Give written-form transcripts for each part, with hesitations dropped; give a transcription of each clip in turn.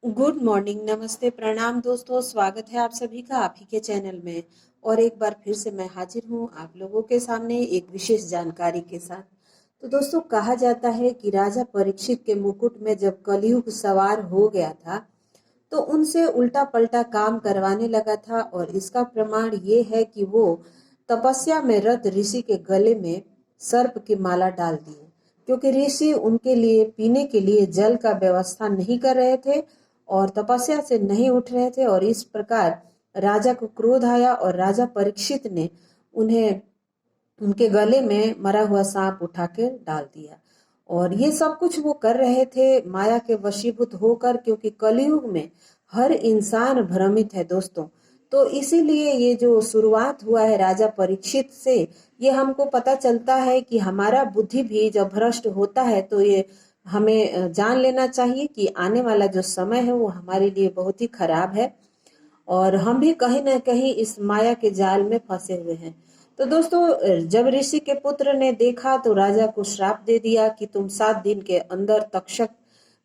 Good morning, नमस्ते, प्रणाम दोस्तों। स्वागत है आप सभी का आप ही के चैनल में। और एक बार फिर से मैं हाजिर हूँ आप लोगों के सामने एक विशेष जानकारी के साथ। तो दोस्तों, कहा जाता है कि राजा परीक्षित के मुकुट में जब कलयुग सवार हो गया था तो उनसे उल्टा पलटा काम करवाने लगा था। और इसका प्रमाण ये है कि वो तपस्या में रत ऋषि के गले में सर्प की माला डाल दिए, क्योंकि ऋषि उनके लिए पीने के लिए जल का व्यवस्था नहीं कर रहे थे और तपस्या से नहीं उठ रहे थे। और इस प्रकार राजा को क्रोध आया और राजा परीक्षित ने उन्हें उनके गले में मरा हुआ सांप उठा के डाल दिया। और ये सब कुछ वो कर रहे थे माया के वशीभूत होकर, क्योंकि कलयुग में हर इंसान भ्रमित है दोस्तों। तो इसीलिए ये जो शुरुआत हुआ है राजा परीक्षित से, ये हमको पता चलता है कि हमारा बुद्धि भी जब भ्रष्ट होता है तो ये हमें जान लेना चाहिए कि आने वाला जो समय है वो हमारे लिए बहुत ही खराब है और हम भी कहीं ना कहीं इस माया के जाल में फंसे हुए हैं। तो दोस्तों, जब ऋषि के पुत्र ने देखा तो राजा को श्राप दे दिया कि तुम 7 दिन के अंदर तक्षक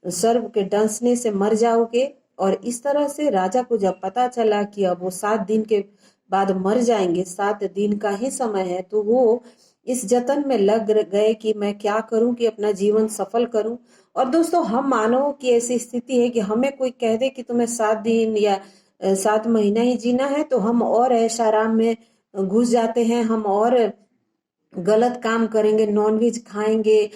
सर्प के डंसने से मर जाओगे। और इस तरह से राजा को जब पता चला कि अब वो 7 दिन के बाद मर जाएंगे, 7 दिन का ही समय है, तो वो इस जतन में लग गए कि मैं क्या करूं कि अपना जीवन सफल करूं। और दोस्तों, हम मानव की ऐसी स्थिति है कि हमें कोई कह दे कि तुम्हें 7 दिन या 7 महीना ही जीना है, तो हम और ऐशा आराम में घुस जाते हैं। हम और गलत काम करेंगे, नॉनवेज खाएंगे,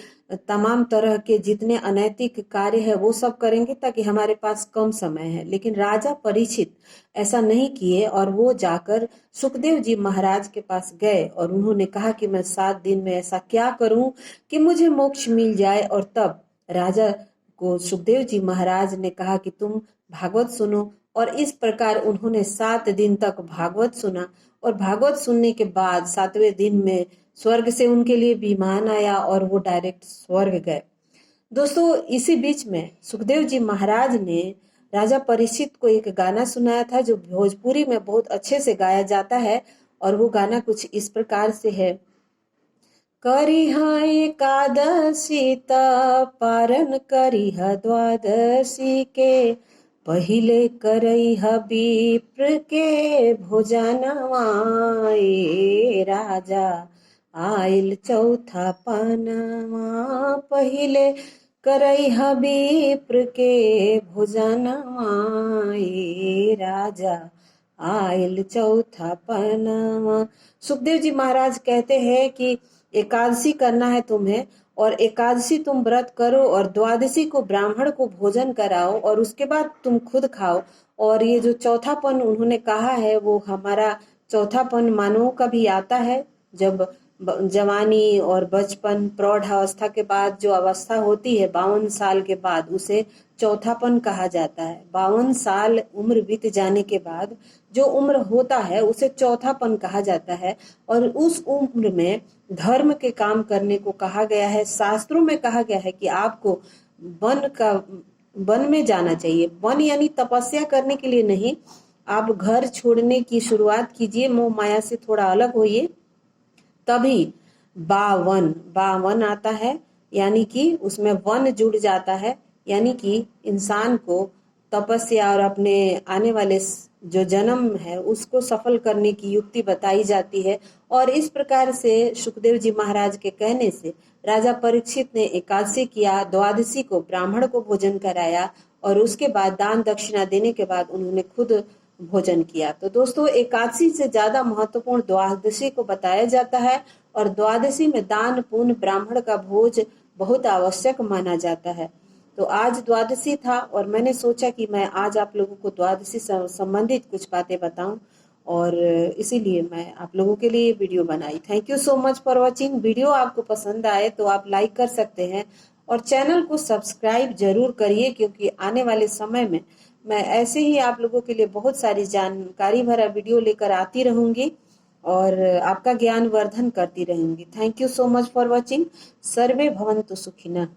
तमाम तरह के जितने अनैतिक कार्य है वो सब करेंगे ताकि हमारे पास कम समय है। लेकिन राजा परीक्षित ऐसा नहीं किए और वो जाकर सुखदेव जी महाराज के पास गए और उन्होंने कहा कि मैं 7 दिन में ऐसा क्या करूं कि मुझे मोक्ष मिल जाए। और तब राजा को सुखदेव जी महाराज ने कहा कि तुम भागवत सुनो। और इस प्रकार उन्होंने 7 दिन तक भागवत सुना। और भागवत सुनने के बाद 7वें दिन में स्वर्ग से उनके लिए विमान आया और वो डायरेक्ट स्वर्ग गए। दोस्तों, इसी बीच में सुखदेव जी महाराज ने राजा परीक्षित को एक गाना सुनाया था जो भोजपुरी में बहुत अच्छे से गाया जाता है। और वो गाना कुछ इस प्रकार से है। करिह एकादशी त पारन करिह द्वादशी के, पहिले करइह विप्र के भोजनवा ए राजा, आइल चौथा पनवा, पहिले करइह विप्र के भोजनवा ए राजा, आयल चौथा पनवा। सुखदेव जी महाराज कहते हैं कि एकादशी करना है तुम्हें, और एकादशी तुम व्रत करो और द्वादशी को ब्राह्मण को भोजन कराओ और उसके बाद तुम खुद खाओ। और ये जो चौथापन उन्होंने कहा है वो हमारा चौथापन मानवों का भी आता है। जब जवानी और बचपन प्रौढ़ अवस्था के बाद जो अवस्था होती है 52 साल के बाद, उसे चौथापन कहा जाता है। 52 साल उम्र बीत जाने के बाद जो उम्र होता है उसे चौथापन कहा जाता है। और उस उम्र में धर्म के काम करने को कहा गया है। शास्त्रों में कहा गया है कि आपको वन में जाना चाहिए। वन यानी तपस्या करने के लिए नहीं, आप घर छोड़ने की शुरुआत कीजिए, मोह माया से थोड़ा अलग होइए, तभी बावन बावन आता है। यानी कि उसमें वन जुड़ जाता है, यानी कि इंसान को तपस्या और अपने आने वाले जो जन्म है उसको सफल करने की युक्ति बताई जाती है। और इस प्रकार से सुखदेव जी महाराज के कहने से राजा परीक्षित ने एकादशी किया, द्वादशी को ब्राह्मण को भोजन कराया और उसके बाद दान दक्षिणा देने के बाद उन्होंने खुद भोजन किया। तो दोस्तों, एकादशी से ज्यादा महत्वपूर्ण द्वादशी को बताया जाता है। और द्वादशी में दान पुण्य ब्राह्मण का भोज बहुत आवश्यक माना जाता है। तो आज द्वादशी था और मैंने सोचा कि मैं आज आप लोगों को द्वादशी से संबंधित कुछ बातें बताऊं, और इसीलिए मैं आप लोगों के लिए वीडियो बनाई। Thank you so much for watching. Video आपको पसंद आए तो आप लाइक कर सकते हैं और चैनल को सब्सक्राइब जरूर करिए, क्योंकि आने वाले समय में मैं ऐसे ही आप लोगों के लिए बहुत सारी जानकारी भरा वीडियो लेकर आती रहूंगी और आपका ज्ञान वर्धन करती रहूंगी। Thank you so much for watching. सर्वे भवन्तु सुखिनः।